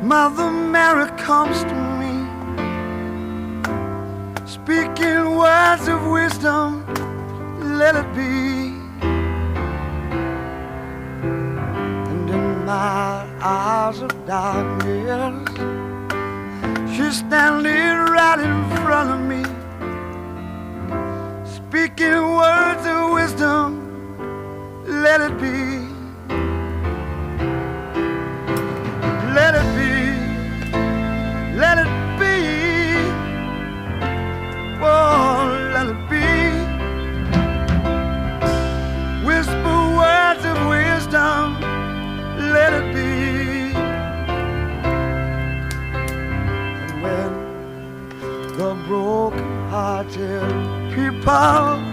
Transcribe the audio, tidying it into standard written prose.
Mother Mary comes to me, speaking words of wisdom, let it be. And in my hours of darkness, she's standing right in front of me, speaking words of wisdom, let it be. Let it be, let it be, oh, let it be. Whisper words of wisdom, let it be. And when the broken-hearted people